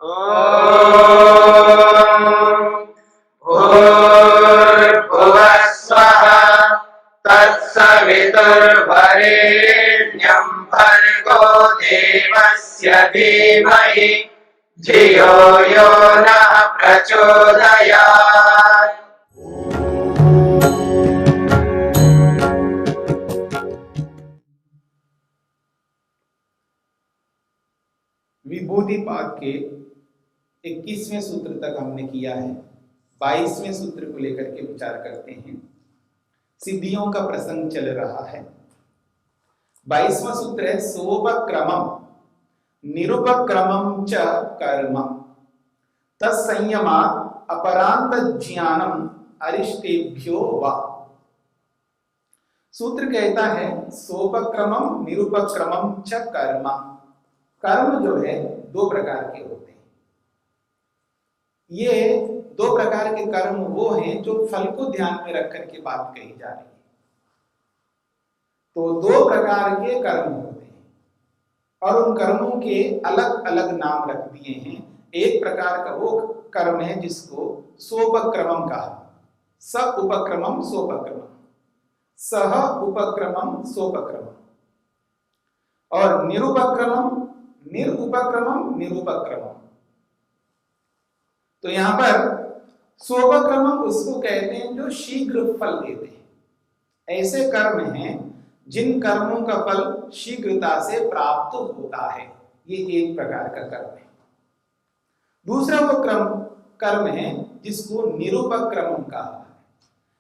भूर्भुवः स्वः तत्सवितुर्वरेण्यं भर्गो देवस्य धीमहि धियो यो नः प्रचोदयात्। विभूति पाद के 21वें सूत्र तक हमने किया है। 22वें सूत्र को लेकर के विचार करते हैं। सिद्धियों का प्रसंग चल रहा है। 22वां सूत्र है सोपक्रमम निरुपक्रमम च कर्म तत्संयमात् अपरांत ज्ञानम अरिष्टेभ्यो वा। सूत्र कहता है सोपक्रमम निरुपक्रमम च कर्म। कर्म जो है दो प्रकार के होते हैं। ये दो प्रकार के कर्म वो हैं जो फल को ध्यान में रख करके बात कही जा रही है। तो दो प्रकार के कर्म होते हैं और उन कर्मों के अलग अलग नाम रख दिए हैं। एक प्रकार का वो कर्म है जिसको सोपक्रमम कहा, स उपक्रमम सोपक्रमम, सह उपक्रमम सोपक्रमम, और निरुपक्रमम निरुपक्रमम निरुपक्रमम। तो यहां पर सोपक्रमम उसको कहते हैं जो शीघ्र फल देते हैं। ऐसे कर्म हैं जिन कर्मों का फल शीघ्रता से प्राप्त होता है। ये एक प्रकार का कर्म है। दूसरा वो कर्म है जिसको निरुपक्रमम कहा है।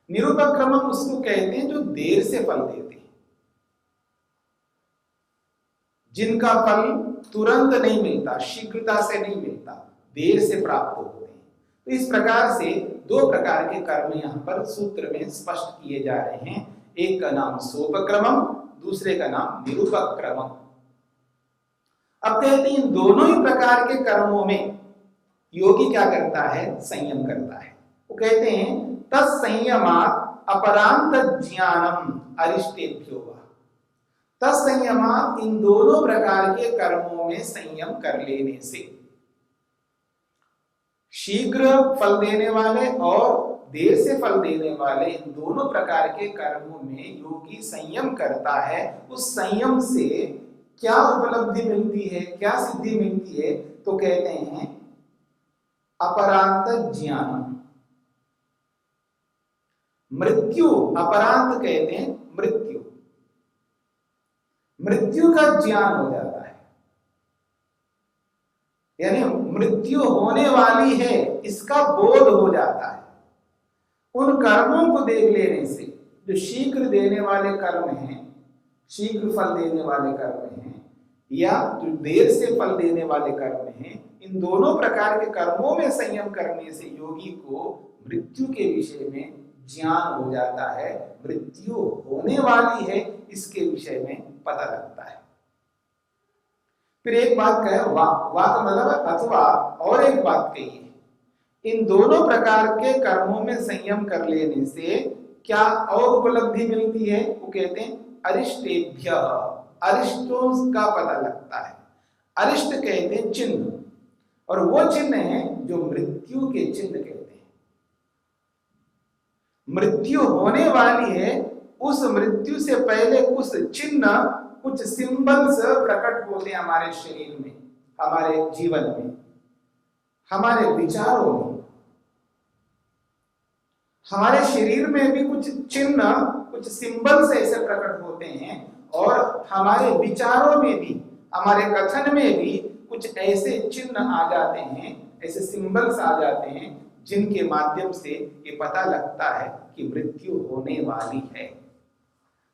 निरुपक्रमम उसको कहते हैं जो देर से फल देते हैं, जिनका फल तुरंत नहीं मिलता, शीघ्रता से नहीं मिलता, देर से प्राप्त होते हैं। तो इस प्रकार से दो प्रकार के कर्म यहां पर सूत्र में स्पष्ट किए जा रहे हैं। एक का नाम सोपक्रमम, दूसरे का नाम निरुपक्रमम। अब कहते हैं इन दोनों ही प्रकार के कर्मों में योगी क्या करता है? संयम करता है। वो कहते हैं तत्संयमात् अपरांत ज्ञानम अरिष्टेभ्यो वा। तत्संयमात् इन दोनों प्रकार के कर्मों में संयम कर लेने से, शीघ्र फल देने वाले और देर से फल देने वाले इन दोनों प्रकार के कर्मों में योगी संयम करता है। उस संयम से क्या उपलब्धि मिलती है, क्या सिद्धि मिलती है? तो कहते हैं अपरांत ज्ञान। मृत्यु, अपरांत कहते हैं मृत्यु, मृत्यु का ज्ञान हो जाता है। यानी मृत्यु होने वाली है इसका बोध हो जाता है। उन कर्मों को देख लेने से, जो शीघ्र देने वाले कर्म हैं, शीघ्र फल देने वाले कर्म हैं, या जो देर से फल देने वाले कर्म हैं, इन दोनों प्रकार के कर्मों में संयम करने से योगी को मृत्यु के विषय में ज्ञान हो जाता है। मृत्यु होने वाली है इसके विषय में पता लगता है। फिर एक बात कहे वाह का मतलब अथवा, और एक बात कही है, इन दोनों प्रकार के कर्मों में संयम कर लेने से क्या और उपलब्धि मिलती है? वो कहते हैं अरिष्टेभ्य, अरिष्टों का पता लगता है। अरिष्ट कहते हैं चिन्ह, और वो चिन्ह है जो मृत्यु के चिन्ह कहते हैं। मृत्यु होने वाली है, उस मृत्यु से पहले कुछ चिन्ह, कुछ सिंबल्स प्रकट होते हैं हमारे शरीर में, हमारे जीवन में, हमारे विचारों में। हमारे शरीर में भी कुछ चिन्ह, कुछ सिंबल्स ऐसे प्रकट होते हैं, और हमारे विचारों में भी, हमारे कथन में भी कुछ ऐसे चिन्ह आ जाते हैं, ऐसे सिंबल्स आ जाते हैं जिनके माध्यम से ये पता लगता है कि मृत्यु होने वाली है।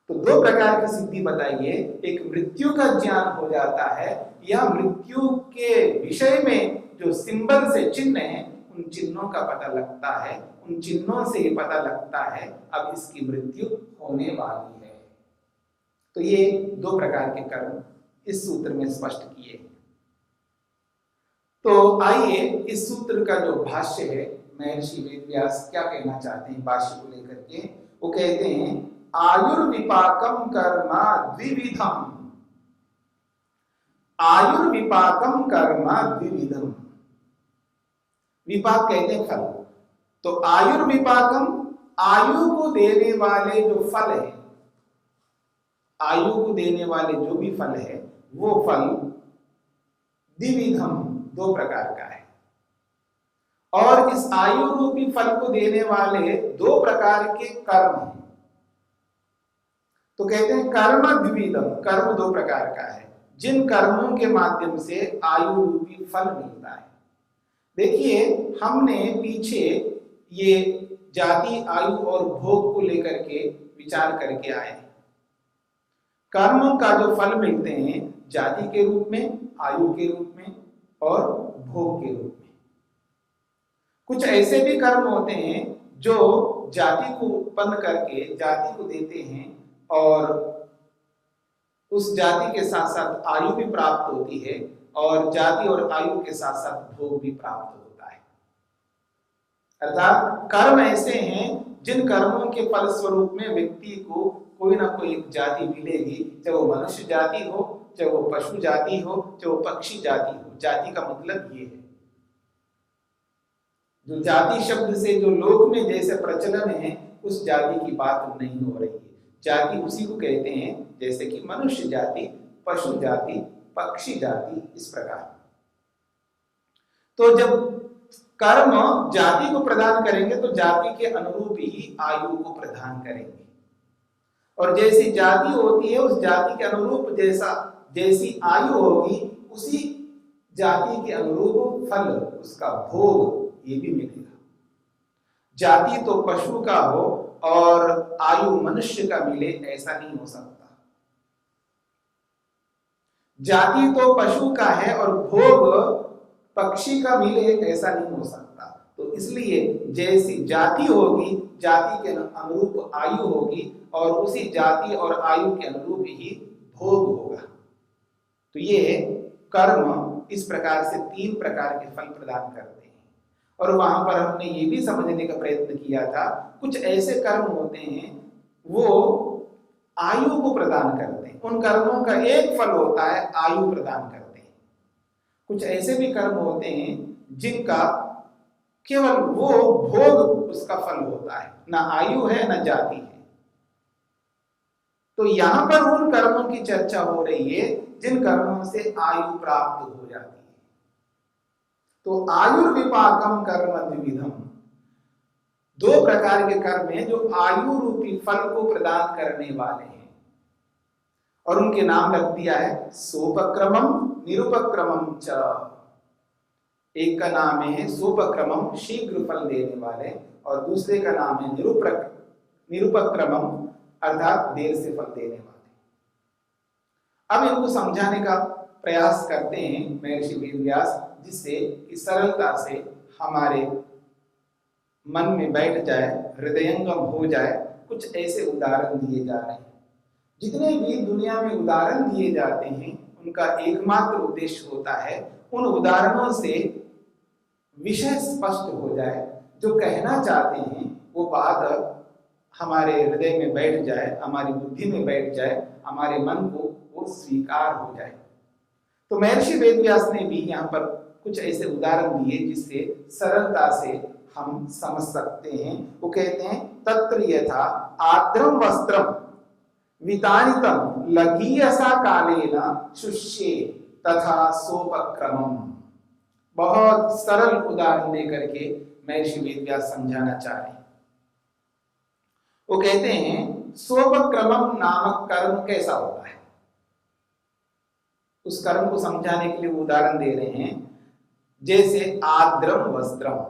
तो दो प्रकार की सिद्धि बताइए, एक मृत्यु का ज्ञान हो जाता है, या मृत्यु के विषय में जो सिंबल से चिन्ह है, उन चिन्हों का पता लगता है। उन चिन्हों से ये पता लगता है अब इसकी मृत्यु होने वाली है। तो ये दो प्रकार के कर्म इस सूत्र में स्पष्ट किए। तो आइए इस सूत्र का जो भाष्य है, महर्षि वेदव्यास क्या कहना चाहते हैं भाष्य को लेकर के। वो कहते हैं आयुर्विपाकम कर्म द्विविधम, आयुर्विपाकम कर्म द्विविधम। विपाक कहते हैं फल। तो आयुर्विपाकम, आयु को देने वाले जो फल है, आयु को देने वाले जो भी फल है वो फल द्विविधम, दो प्रकार का है। और इस आयु रूपी फल को देने वाले दो प्रकार के कर्म हैं। तो कहते हैं कर्म द्विविधम, कर्म दो प्रकार का है जिन कर्मों के माध्यम से आयु रूपी फल मिलता है। देखिए, हमने पीछे ये जाति, आयु और भोग को लेकर के विचार करके आए। कर्म का जो फल मिलते हैं जाति के रूप में, आयु के रूप में और भोग के रूप में। कुछ ऐसे भी कर्म होते हैं जो जाति को उत्पन्न करके जाति को देते हैं और उस जाति के साथ साथ आयु भी प्राप्त होती है और जाति और आयु के साथ साथ भोग भी प्राप्त होता है। अर्थात कर्म ऐसे हैं जिन कर्मों के फल स्वरूप में व्यक्ति को कोई ना कोई एक जाति मिलेगी, चाहे वो मनुष्य जाति हो, चाहे वो पशु जाति हो, चाहे वो पक्षी जाति हो। जाति का मतलब ये है, जो जाति शब्द से जो लोक में जैसे प्रचलन है उस जाति की बात नहीं हो रही है। जाति उसी को कहते हैं जैसे कि मनुष्य जाति, पशु जाति, पक्षी जाति, इस प्रकार। तो जब कर्म जाति को प्रदान करेंगे तो जाति के अनुरूप ही आयु को प्रदान करेंगे, और जैसी जाति होती है उस जाति के अनुरूप जैसी आयु होगी उसी जाति के अनुरूप फल, उसका भोग ये भी मिलेगा। जाति तो पशु का हो और आयु मनुष्य का मिले, ऐसा नहीं हो सकता। जाति तो पशु का है और भोग पक्षी का मिले, ऐसा नहीं हो सकता। तो इसलिए जैसी जाति होगी, जाति के अनुरूप आयु होगी और उसी जाति और आयु के अनुरूप ही भोग होगा। तो ये कर्म इस प्रकार से तीन प्रकार के फल प्रदान करते हैं। और वहां पर हमने ये भी समझने का प्रयत्न किया था, कुछ ऐसे कर्म होते हैं वो आयु को प्रदान करते हैं, उन कर्मों का एक फल होता है आयु प्रदान करते हैं। कुछ ऐसे भी कर्म होते हैं जिनका केवल वो भोग उसका फल होता है, ना आयु है ना जाति है। तो यहां पर उन कर्मों की चर्चा हो रही है जिन कर्मों से आयु प्राप्त हो जाती है। तो आयुर्विपाकम कर्म द्विविधम, दो प्रकार के कर्म हैं जो आयु रूपी फल को प्रदान करने वाले हैं, और उनके नाम रख दिया है सोपक्रमम निरुपक्रमम च। एक का नाम है सोपक्रमम, शीघ्र फल देने वाले, और दूसरे का नाम है निरुपक्रमम, अर्थात देर से फल देने वाले। अब इनको समझाने का प्रयास करते हैं महर्षि वेदव्यास, जिससे कि सरलता से हमारे मन में बैठ जाए, हृदयंगम हो जाए। कुछ ऐसे उदाहरण दिए जा रहे हैं। जितने भी दुनिया में उदाहरण दिए जाते हैं उनका एकमात्र उद्देश्य होता है उन उदाहरणों से विषय स्पष्ट हो जाए, जो कहना चाहते हैं वो बात हमारे हृदय में बैठ जाए, हमारी बुद्धि में बैठ जाए, हमारे मन को वो स्वीकार हो जाए। तो महर्षि वेदव्यास ने भी यहाँ पर कुछ ऐसे उदाहरण दिए जिससे सरलता से हम समझ सकते हैं। वो कहते हैं तत्र यथा आर्द्रम वस्त्रम वितानितम लघीयसा कालेन शुष्ये तथा सोपक्रमम। बहुत सरल उदाहरण देकर के महर्षि वेदव्यास समझाना चाह रहे हैं। वो कहते हैं सोपक्रमम नामक कर्म कैसा होता है, उस कर्म को समझाने के लिए वो उदाहरण दे रहे हैं। जैसे आर्द्रम वस्त्रम,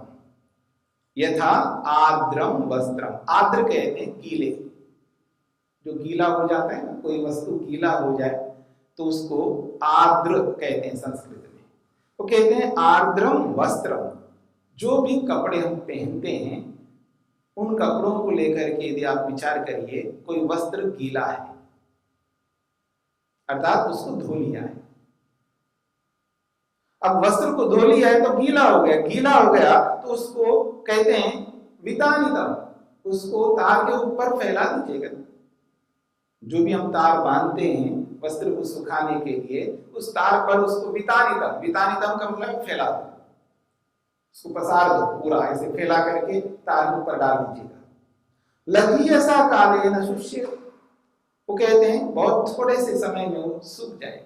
यथा आर्द्रम वस्त्रम, आर्द्र कहते हैं गीले, जो गीला हो जाता है ना, कोई वस्तु गीला हो जाए तो उसको आर्द्र कहते हैं संस्कृत में। वो कहते हैं आर्द्रम वस्त्रम, जो भी कपड़े हम पहनते हैं उन कपड़ों को लेकर के यदि आप विचार करिए, कोई वस्त्र गीला है अर्थात उसको धो लिया है। अब वस्त्र को धो लिया है तो गीला हो गया, गीला हो गया तो उसको कहते हैं वितानितम, उसको तार के ऊपर फैला दीजिएगा। जो भी हम तार बांधते हैं वस्त्र को सुखाने के लिए, उस तार पर उसको वितानितम, वितानितम का मतलब फैला दो। उसको पसार दो, पूरा ऐसे फैला करके तार के ऊपर डाल दीजिएगा। लघीयसा कालेन शुष्य, वो कहते हैं बहुत थोड़े से समय में वो सूख जाएगा।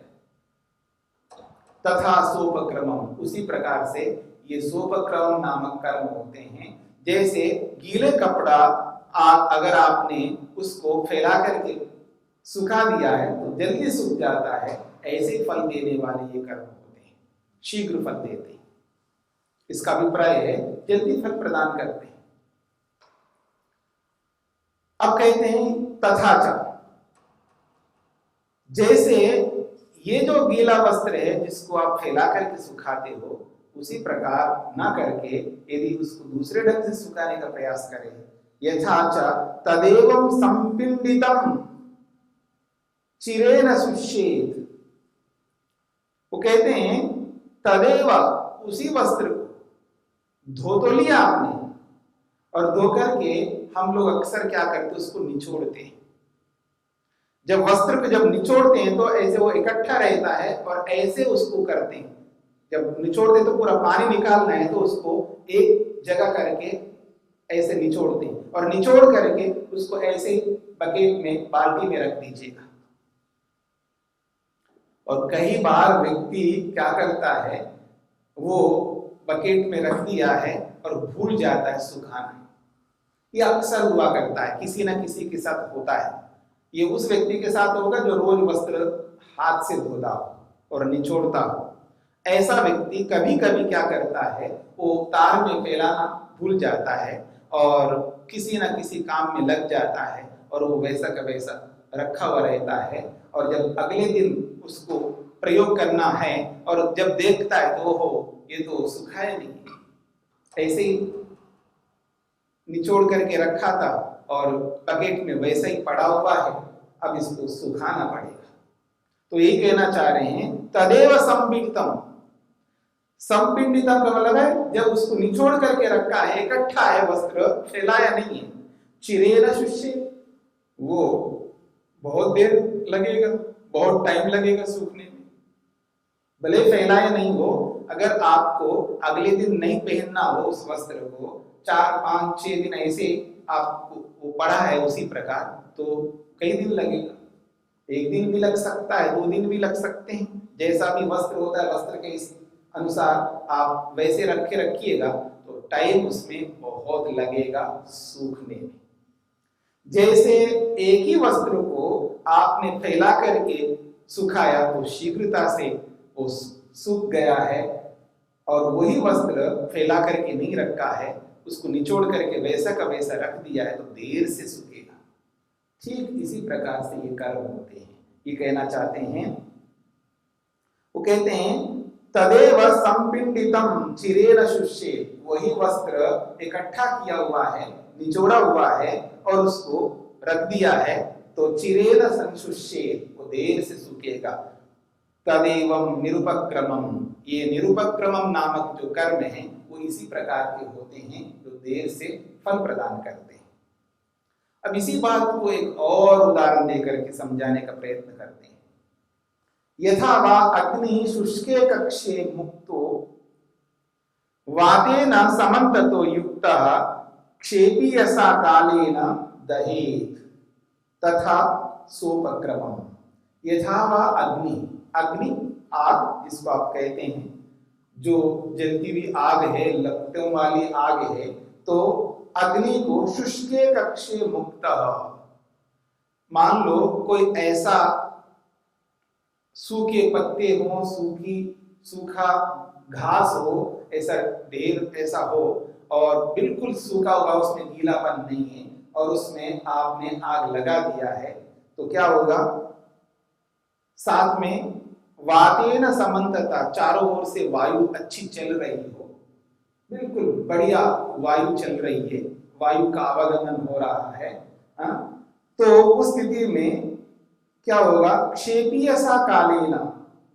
तथा सोपक्रमम, उसी प्रकार से ये सोपक्रम नामक कर्म होते हैं। जैसे गीले कपड़ा अगर आपने उसको फैला करके सुखा दिया है तो जल्दी सूख जाता है, ऐसे फल देने वाले ये कर्म होते हैं, शीघ्र फल देते हैं। इसका अभिप्राय है जल्दी फल प्रदान करते हैं। अब कहते हैं तथा च, जैसे ये जो गीला वस्त्र है जिसको आप फैला करके सुखाते हो, उसी प्रकार ना करके यदि उसको दूसरे ढंग से सुखाने का प्रयास करें, यथा च तदेवं संपिंडितम चिरेण शुष्येत, वो कहते हैं तदेव, उसी वस्त्र को धो तो लिया आपने, और धो करके हम लोग अक्सर क्या करते हैं, उसको निचोड़ते हैं। जब वस्त्र को जब निचोड़ते हैं तो ऐसे वो इकट्ठा रहता है, और ऐसे उसको करते हैं। जब निचोड़ते तो पूरा पानी निकालना है तो उसको एक जगह करके ऐसे निचोड़ते हैं, और निचोड़ करके उसको ऐसे बकेट में, बाल्टी में रख दीजिएगा। और कई बार व्यक्ति क्या करता है, वो बकेट में रख दिया है और भूल जाता है सुखाना। ये अक्सर हुआ करता है, किसी ना किसी के साथ होता है। ये उस व्यक्ति के साथ होगा जो रोज वस्त्र हाथ से धोता हो और निचोड़ता हो। ऐसा व्यक्ति कभी कभी क्या करता है, वो तार में फैलाना भूल जाता है और किसी ना किसी काम में लग जाता है, और वो वैसा का वैसा रखा हुआ रहता है। और जब अगले दिन उसको प्रयोग करना है और जब देखता है तो हो, ये तो सुखाया नहीं, ऐसे ही निचोड़ करके रखा था और बकेट में वैसा ही पड़ा हुआ है, अब इसको सुखाना पड़ेगा। तो यही कहना चाह रहे हैं तदेव संपिंडितम। संपिंडितम का मतलब है जब उसको निचोड़ करके रखा है, इकट्ठा है वस्त्र, फैलाया नहीं है। चिरेण शुष्य, वो बहुत देर लगेगा, बहुत टाइम लगेगा सूखने में। भले फैलाया नहीं हो, अगर आपको अगले दिन नहीं पहनना हो उस वस्त्र को, 4, 5, 6 दिन ऐसे आपको वो पड़ा है उसी प्रकार, तो कई दिन लगेगा। 1 दिन भी लग सकता है, 2 दिन भी लग सकते हैं। जैसा भी वस्त्र होता है, वस्त्र के इस अनुसार आप वैसे रखिएगा तो टाइम उसमें बहुत लगेगा सूखने में। जैसे एक ही वस्त्र को आपने फैला करके सुखाया तो शीघ्रता से वो सूख गया है, और वही वस्त्र फैला करके नहीं रखा है, उसको निचोड़ करके वैसा का वैसा रख दिया है तो देर से सूखेगा। ठीक इसी प्रकार से ये कर्म होते हैं। ये कहना चाहते हैं, वो कहते हैं तदेव संपिंडितम चिरेण शुष्ये, वही वस्त्र इकट्ठा किया हुआ है, निचोड़ा हुआ है और उसको रख दिया है तो चिरेण संशुष्ये, वो देर से सूखेगा। तदेवं निरुपक्रमम, ये निरुपक्रमम नामक जो कर्म है वो इसी प्रकार के होते हैं जो देर से फल प्रदान करते हैं। अब इसी बात को एक और उदाहरण देकर के समझाने का प्रयत्न करते हैं। यथा वा अग्नि शुष्के कक्षे मुक्तो वातेन समन्ततो युक्तः क्षेपीयसा कालेन दहेत तथा सोपक्रमम। यथा वा अग्नि, अग्नि आग जिसको आप कहते हैं, जो जलती हुई आग है, लपटों वाली आग है, तो अग्नि को शुष्के कक्षे मुक्तः, मान लो कोई ऐसा सूखे पत्ते हो, सूखा घास हो, ऐसा ढेर ऐसा हो और बिल्कुल सूखा हुआ, उसमें गीलापन नहीं है, और उसमें आपने आग लगा दिया है, तो क्या होगा, साथ में वातेन समन्तता, चारों ओर से वायु अच्छी चल रही हो, बिल्कुल बढ़िया वायु चल रही है, वायु का आवागमन हो रहा है, तो उस स्थिति में क्या होगा, क्षेपीयसा कालेन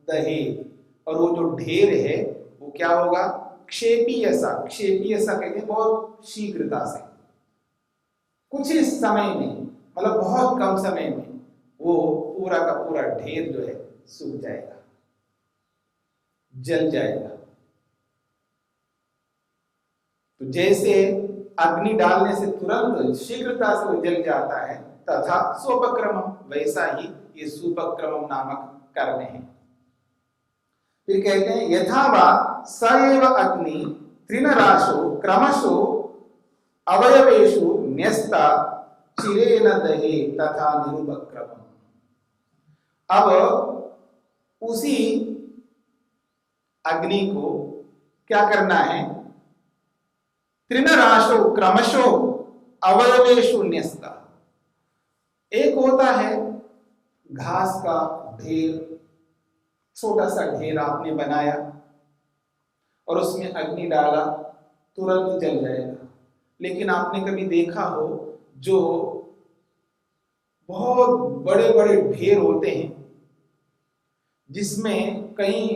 दहेत, और वो जो ढेर है वो क्या होगा, क्षेपीयसा, क्षेपीयसा कहते हैं बहुत शीघ्रता से, कुछ ही समय में, मतलब बहुत कम समय में वो पूरा का पूरा ढेर जो है सूख जाएगा, जल जाएगा। तो जैसे अग्नि डालने से तुरंत शीघ्रता से वो जल जाता है, तथा सोपक्रमम, वैसा ही ये सुपक्रमम नामक कर्म है। फिर कहते हैं यथा वा स एव अग्नि तृणराशो क्रमशो अवयवेषु न्यस्ता चिरेण दहे तथा निरुपक्रमम। अब उसी अग्नि को क्या करना है, तृणराशो क्रमशो अवयवेषु न्यस्ता। एक होता है घास का ढेर, छोटा सा ढेर आपने बनाया और उसमें अग्नि डाला, तुरंत जल जाएगा। लेकिन आपने कभी देखा हो जो बहुत बड़े बड़े ढेर होते हैं जिसमें कई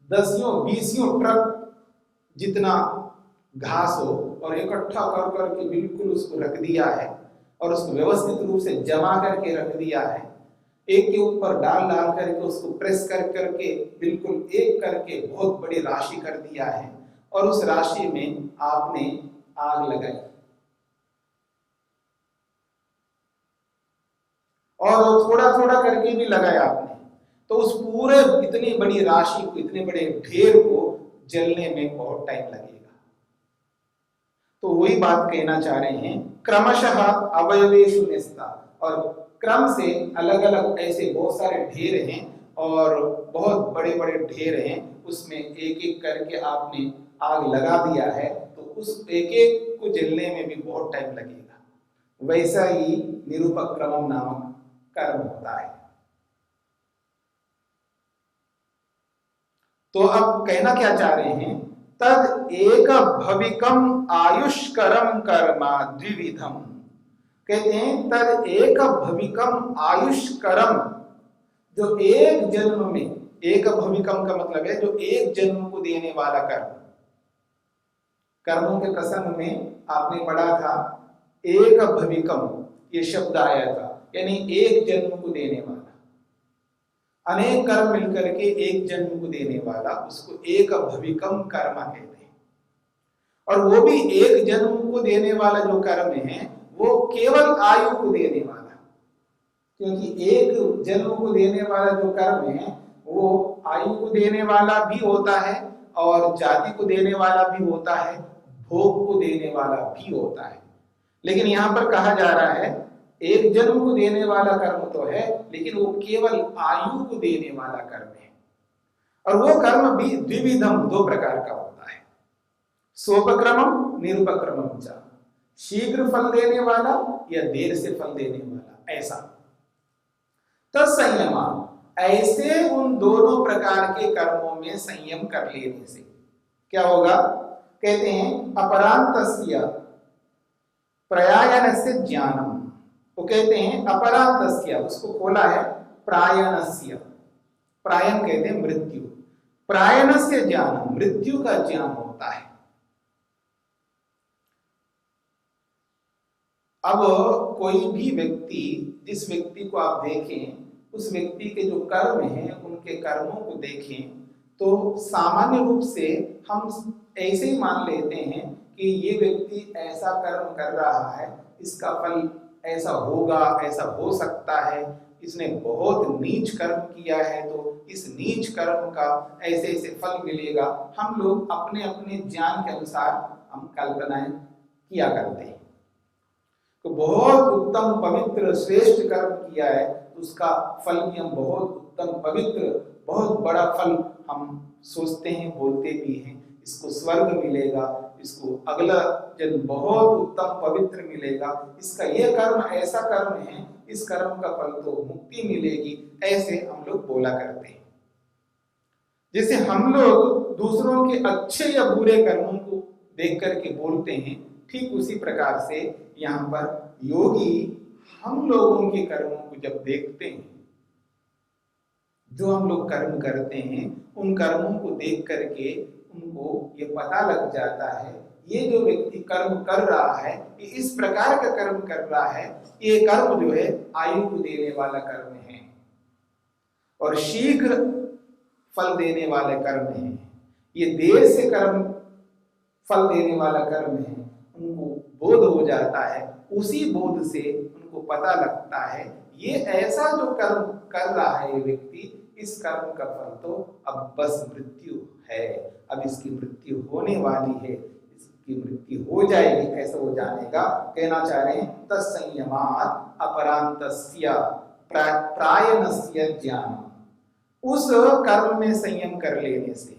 दसियों बीसियों ट्रक जितना घास हो और इकट्ठा कर करके बिल्कुल उसको रख दिया है और उसको व्यवस्थित रूप से जमा करके रख दिया है, एक के ऊपर डाल डाल करके उसको प्रेस कर करके बिल्कुल एक करके बहुत बड़ी राशि कर दिया है, और उस राशि में आपने आग लगाई और थोड़ा थोड़ा करके भी लगाया आपने, तो उस पूरे इतनी बड़ी राशि को, इतने बड़े ढेर को जलने में बहुत टाइम लगेगा। तो वही बात कहना चाह रहे हैं, क्रमशः अवयवेषु न्यस्ता, और क्रम से अलग अलग ऐसे बहुत सारे ढेर हैं और बहुत बड़े बड़े ढेर हैं, उसमें एक एक करके आपने आग लगा दिया है, तो उस एक एक को जलने में भी बहुत टाइम लगेगा। वैसा ही निरुपक्रमम नामक कर्म होता है। तो अब कहना क्या चाह रहे हैं, तद एक भविकम आयुष्करम कर्मा द्विविधम। कहते हैं तद एक भविकम आयुष्करम, जो एक जन्म में, एक भविकम का मतलब है जो एक जन्म को देने वाला कर्म। कर्मों के प्रसंग में आपने पढ़ा था एक भविकम, ये शब्द आया था, यानी एक जन्म को देने वाला। अनेक कर्म मिलकर के एक जन्म को देने वाला, उसको एक भविकम कर्म कहते हैं। और वो भी एक जन्म को देने वाला जो कर्म है वो केवल आयु को देने वाला, क्योंकि एक जन्म को देने वाला जो कर्म है वो आयु को देने वाला भी होता है और जाति को देने वाला भी होता है, भोग को देने वाला भी होता है। लेकिन यहाँ पर कहा जा रहा है एक जन्म को देने वाला कर्म तो है, लेकिन वो केवल आयु को देने वाला कर्म है। और वो कर्म भी द्विविधम, दो प्रकार का होता है, सोपक्रमम निरुपक्रमम च, शीघ्र फल देने वाला या देर से फल देने वाला, ऐसा। तत्संयम, ऐसे उन दोनों प्रकार के कर्मों में संयम कर लेने से क्या होगा, कहते हैं अपरांतस्य प्रयायनस्य ज्ञानम। वो कहते हैं अपरांतस्य, उसको खोला है प्रायणस्य, प्रायण कहते हैं मृत्यु, प्रायणस्य ज्ञानम, मृत्यु का ज्ञान होता है। अब कोई भी व्यक्ति, जिस व्यक्ति को आप देखें, उस व्यक्ति के जो कर्म हैं उनके कर्मों को देखें तो सामान्य रूप से हम ऐसे ही मान लेते हैं कि ये व्यक्ति ऐसा कर्म कर रहा है, इसका फल ऐसा होगा, ऐसा हो सकता है, इसने बहुत नीच कर्म किया है तो इस नीच कर्म का ऐसे ऐसे फल मिलेगा। हम लोग अपने अपने ज्ञान के अनुसार हम कल्पनाएं किया करते हैं। तो बहुत उत्तम पवित्र श्रेष्ठ कर्म किया है तो उसका फल भी हम बहुत उत्तम पवित्र, बहुत बड़ा फल हम सोचते हैं, बोलते भी हैं, इसको स्वर्ग मिलेगा, इसको अगला जन्म बहुत उत्तम पवित्र मिलेगा, इसका ये कर्म ऐसा कर्म है, इस कर्म का फल तो मुक्ति मिलेगी, ऐसे हम लोग बोला करते हैं। जैसे हम लोग दूसरों के अच्छे या बुरे कर्मों को देख करके बोलते हैं, ठीक उसी प्रकार से यहाँ पर योगी हम लोगों के कर्मों को जब देखते हैं, जो हम लोग कर्म करते हैं, उन कर्मों को देख करके उनको ये पता लग जाता है ये जो व्यक्ति कर्म कर रहा है ये इस प्रकार का कर्म कर रहा है, ये कर्म जो है आयु को देने वाला कर्म है और शीघ्र फल देने वाले कर्म है। ये देर से कर्म फल देने वाला कर्म है उनको बोध हो जाता है। उसी बोध से उनको पता लगता है ये ऐसा जो कर्म कर रहा है ये व्यक्ति, इस कर्म का फल तो अब बस मृत्यु है, अब इसकी मृत्यु होने वाली है, इसकी मृत्यु हो जाएगी, ऐसा वो जानेगा। कहना चाह रहे हैं तत्संयमात् अपरांतस्य प्रायणस्य ज्ञानम्, उस कर्म में संयम कर लेने से,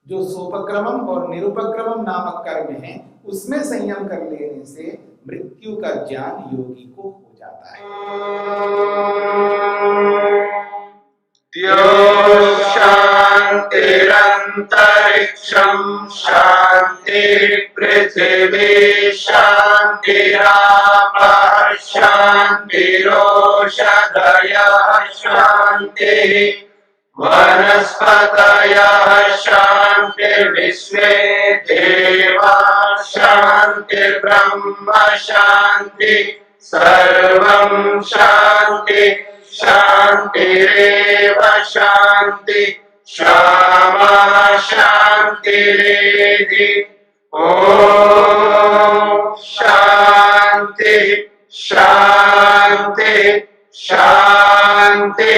जो सोपक्रमम और निरुपक्रमम नामक कर्म है उसमें संयम कर लेने से मृत्यु का ज्ञान योगी को हो जाता है। शान्तिरन्तरिक्षं शान्तिः पृथिवी शान्तिरापः शान्तिरोषधयः शान्तिः वनस्पतयः शान्तिर्विश्वे देवाः शान्तिर्ब्रह्म शान्ति सर्वं शान्ति शान्तिरेव शान्ति क्षमा शान्तिरेधि। ॐ शान्ति शान्ति शान्ति।